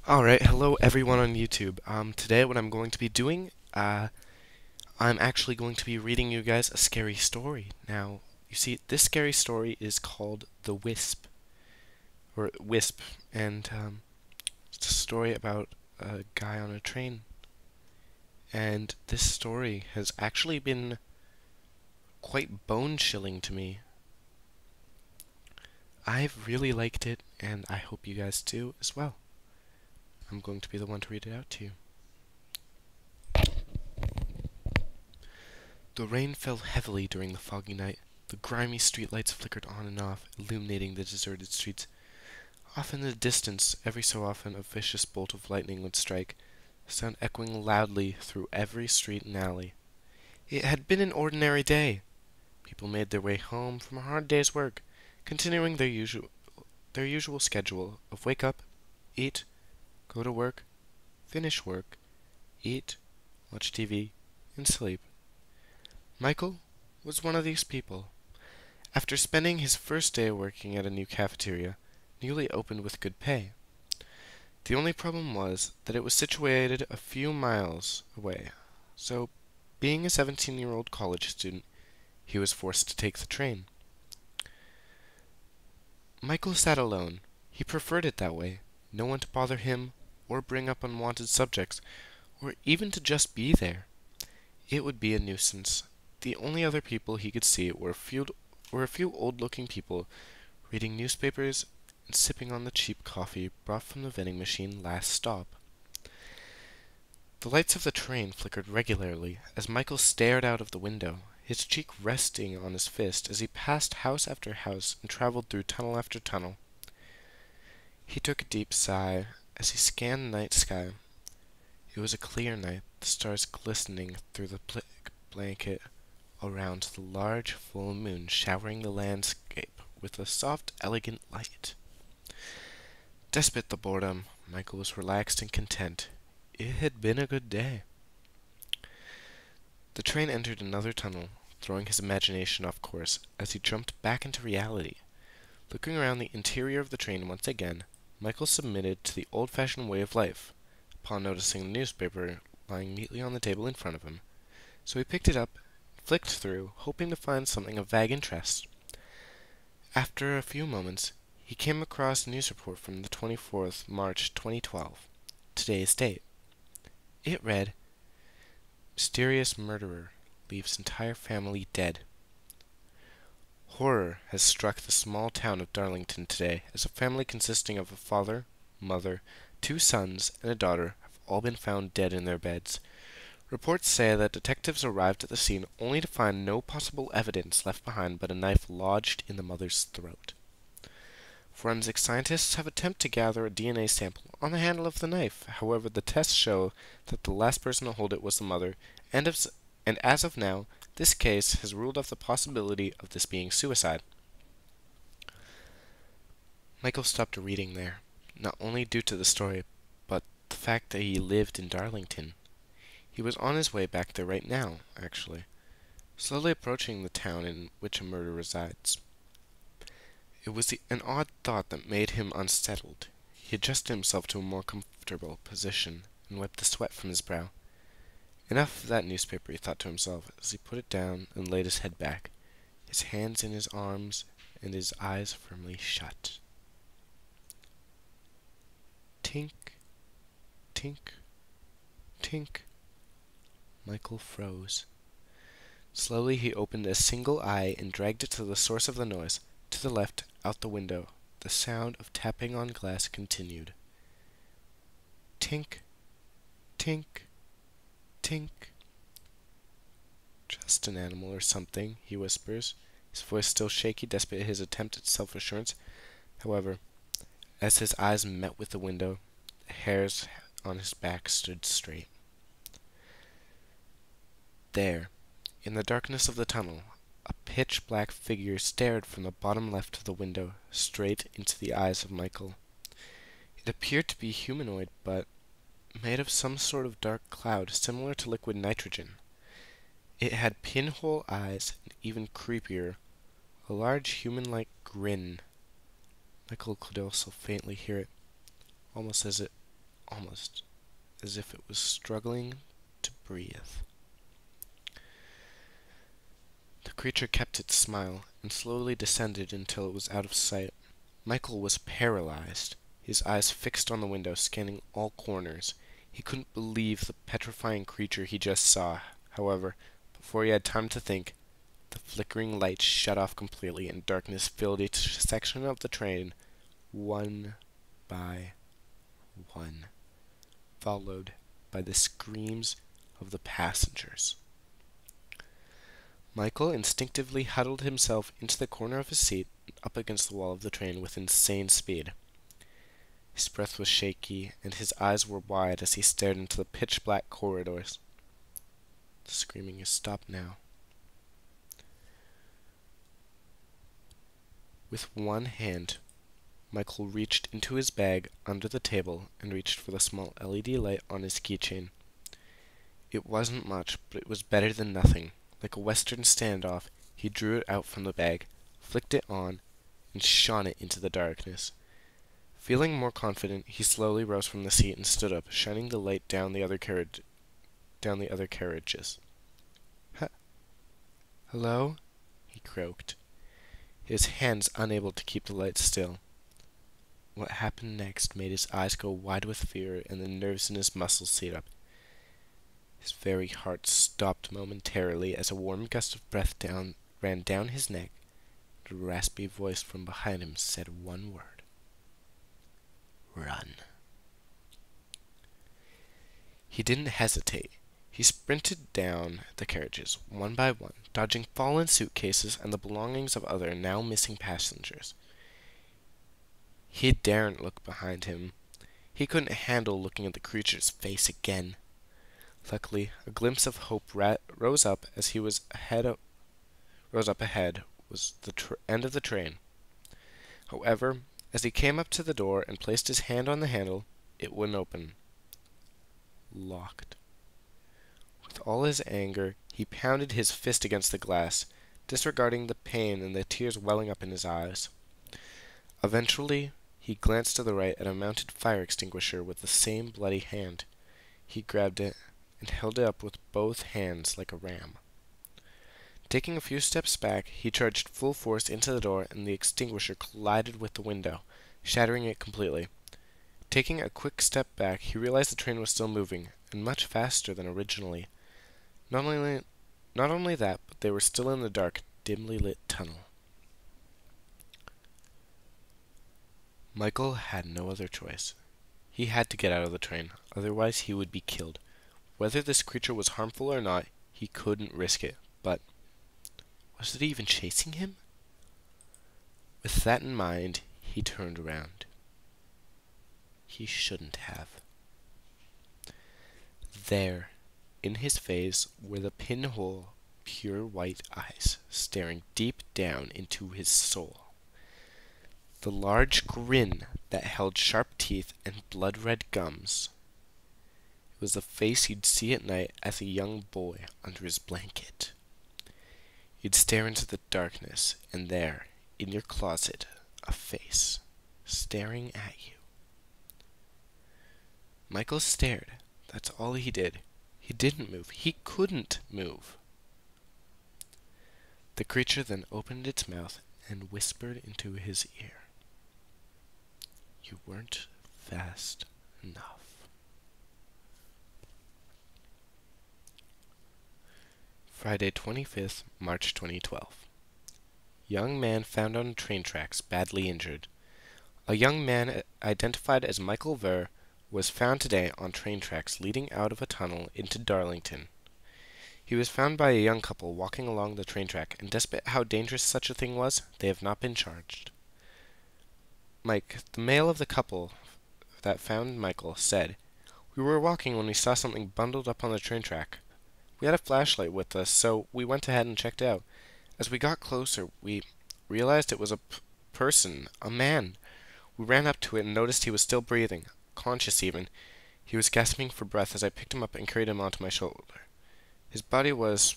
Alright, hello everyone on YouTube. Today what I'm going to be doing, I'm actually going to be reading you guys a scary story. Now, you see, this scary story is called The Wisp, or Wisp, and it's a story about a guy on a train. And this story has actually been quite bone-chilling to me. I've really liked it, and I hope you guys do as well. I'm going to be the one to read it out to you. The rain fell heavily during the foggy night. The grimy streetlights flickered on and off, illuminating the deserted streets. Off in the distance, every so often, a vicious bolt of lightning would strike, the sound echoing loudly through every street and alley. It had been an ordinary day. People made their way home from a hard day's work, continuing their usual schedule of wake up, eat, go to work, finish work, eat, watch TV, and sleep. Michael was one of these people. After spending his first day working at a new cafeteria, newly opened with good pay. The only problem was that it was situated a few miles away, so, being a 17-year-old college student, he was forced to take the train. Michael sat alone. He preferred it that way. No one to bother him, or bring up unwanted subjects, or even to just be there. It would be a nuisance. The only other people he could see were a few old-looking people reading newspapers and sipping on the cheap coffee brought from the vending machine last stop. The lights of the train flickered regularly as Michael stared out of the window, his cheek resting on his fist as he passed house after house and traveled through tunnel after tunnel. He took a deep sigh as he scanned the night sky. It was a clear night, the stars glistening through the blanket around the large full moon showering the landscape with a soft, elegant light. Despite the boredom, Michael was relaxed and content. It had been a good day. The train entered another tunnel, throwing his imagination off course as he jumped back into reality. Looking around the interior of the train once again, Michael submitted to the old-fashioned way of life, upon noticing the newspaper lying neatly on the table in front of him. So he picked it up, flicked through, hoping to find something of vague interest. After a few moments, he came across a news report from the 24th March 2012, today's date. It read, "Mysterious murderer leaves entire family dead." Horror has struck the small town of Darlington today as a family consisting of a father, mother, 2 sons, and a daughter have all been found dead in their beds. Reports say that detectives arrived at the scene only to find no possible evidence left behind but a knife lodged in the mother's throat. Forensic scientists have attempted to gather a DNA sample on the handle of the knife. However, the tests show that the last person to hold it was the mother, and as of now, this case has ruled off the possibility of this being suicide. Michael stopped reading there, not only due to the story, but the fact that he lived in Darlington. He was on his way back there right now, actually, slowly approaching the town in which a murder resides. It was an odd thought that made him unsettled. He adjusted himself to a more comfortable position and wiped the sweat from his brow. Enough of that newspaper, he thought to himself as he put it down and laid his head back, his hands in his arms and his eyes firmly shut. Tink, tink, tink. Michael froze. Slowly he opened a single eye and dragged it to the source of the noise. To the left, out the window, the sound of tapping on glass continued. Tink, tink, tink. "Just an animal or something," he whispers, his voice still shaky despite his attempt at self-assurance. However, as his eyes met with the window, the hairs on his back stood straight. There, in the darkness of the tunnel, a pitch-black figure stared from the bottom left of the window straight into the eyes of Michael. It appeared to be humanoid, but made of some sort of dark cloud similar to liquid nitrogen. It had pinhole eyes, and even creepier, a large human-like grin. Michael could also faintly hear it, almost as almost as if it was struggling to breathe. The creature kept its smile and slowly descended until it was out of sight. Michael was paralyzed, his eyes fixed on the window, scanning all corners. He couldn't believe the petrifying creature he just saw. However, before he had time to think, the flickering lights shut off completely and darkness filled each section of the train, one by one, followed by the screams of the passengers. Michael instinctively huddled himself into the corner of his seat and up against the wall of the train with insane speed. His breath was shaky, and his eyes were wide as he stared into the pitch-black corridors. The screaming has stopped now. With one hand, Michael reached into his bag under the table and reached for the small LED light on his keychain. It wasn't much, but it was better than nothing. Like a Western standoff, he drew it out from the bag, flicked it on, and shone it into the darkness. Feeling more confident, he slowly rose from the seat and stood up, shining the light down the other carriages. Hello? He croaked, his hands unable to keep the light still. What happened next made his eyes go wide with fear and the nerves in his muscles seize up. His very heart stopped momentarily as a warm gust of breath ran down his neck, and a raspy voice from behind him said one word. Run. He didn't hesitate. He sprinted down the carriages, one by one, dodging fallen suitcases and the belongings of other now missing passengers. He daren't look behind him. He couldn't handle looking at the creature's face again. Luckily, a glimpse of hope rose up ahead was the end of the train. However, as he came up to the door and placed his hand on the handle, it wouldn't open. Locked. With all his anger, he pounded his fist against the glass, disregarding the pain and the tears welling up in his eyes. Eventually, he glanced to the right at a mounted fire extinguisher with the same bloody hand. He grabbed it and held it up with both hands like a ram. Taking a few steps back, he charged full force into the door, and the extinguisher collided with the window, shattering it completely. Taking a quick step back, he realized the train was still moving, and much faster than originally. Not only that, but they were still in the dark, dimly lit tunnel. Michael had no other choice. He had to get out of the train, otherwise he would be killed. Whether this creature was harmful or not, he couldn't risk it, but was it even chasing him? With that in mind, he turned around. He shouldn't have. There, in his face, were the pinhole, pure white eyes, staring deep down into his soul. The large grin that held sharp teeth and blood-red gums. It was the face he'd see at night as a young boy under his blanket. You'd stare into the darkness, and there, in your closet, a face, staring at you. Michael stared. That's all he did. He didn't move. He couldn't move. The creature then opened its mouth and whispered into his ear. You weren't fast enough. Friday, 25th, March 2012. Young man found on train tracks, badly injured. A young man identified as Michael Ver was found today on train tracks leading out of a tunnel into Darlington. He was found by a young couple walking along the train track, and despite how dangerous such a thing was, they have not been charged. Mike, the male of the couple that found Michael, said, "We were walking when we saw something bundled up on the train track. We had a flashlight with us, so we went ahead and checked it out. As we got closer, we realized it was a person, a man. We ran up to it and noticed he was still breathing, conscious even. He was gasping for breath as I picked him up and carried him onto my shoulder. His body was...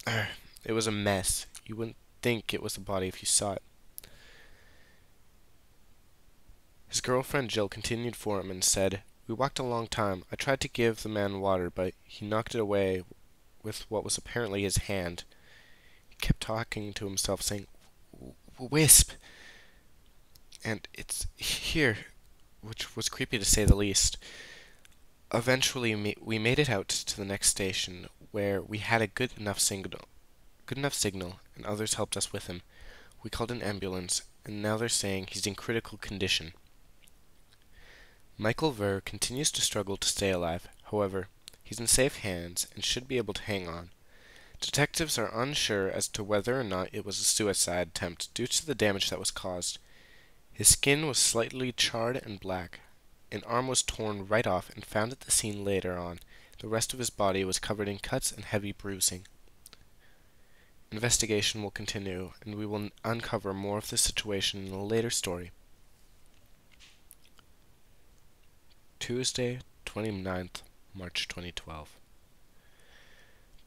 it was a mess. You wouldn't think it was a body if you saw it." His girlfriend Jill continued for him and said, We walked a long time. I tried to give the man water, but he knocked it away with what was apparently his hand. He kept talking to himself, saying, "Wisp," and "it's here," which was creepy to say the least. Eventually, we made it out to the next station, where we had a good enough signal, and others helped us with him. We called an ambulance, and now they're saying he's in critical condition. Michael Ver continues to struggle to stay alive. However, he's in safe hands and should be able to hang on. Detectives are unsure as to whether or not it was a suicide attempt due to the damage that was caused. His skin was slightly charred and black. An arm was torn right off and found at the scene later on. The rest of his body was covered in cuts and heavy bruising. Investigation will continue, and we will uncover more of the situation in a later story. Tuesday, 29th March 2012.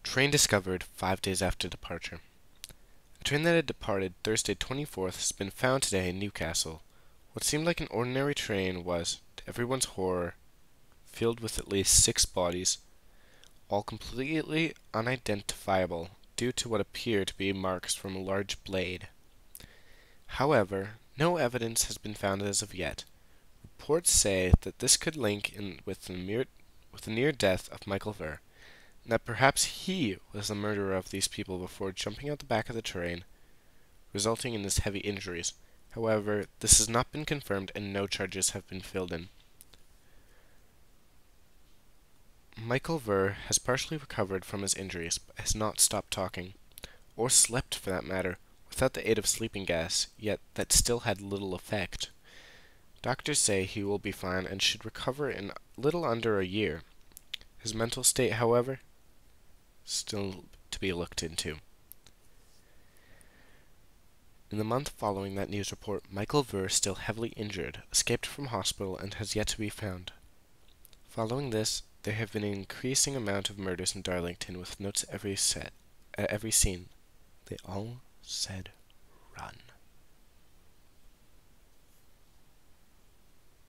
Train discovered 5 days after departure. A train that had departed Thursday 24th has been found today in Newcastle. What seemed like an ordinary train was, to everyone's horror, filled with at least 6 bodies, all completely unidentifiable due to what appeared to be marks from a large blade. However, no evidence has been found as of yet. Reports say that this could link in with the near death of Michael Ver, and that perhaps he was the murderer of these people before jumping out the back of the train, resulting in his heavy injuries. However, this has not been confirmed and no charges have been filled in. Michael Ver has partially recovered from his injuries, but has not stopped talking, or slept for that matter, without the aid of sleeping gas, yet that still had little effect. Doctors say he will be fine and should recover in little under a year. His mental state, however, still to be looked into. In the month following that news report, Michael Ver, still heavily injured, escaped from hospital and has yet to be found. Following this, there have been an increasing amount of murders in Darlington, with notes at every scene. They all said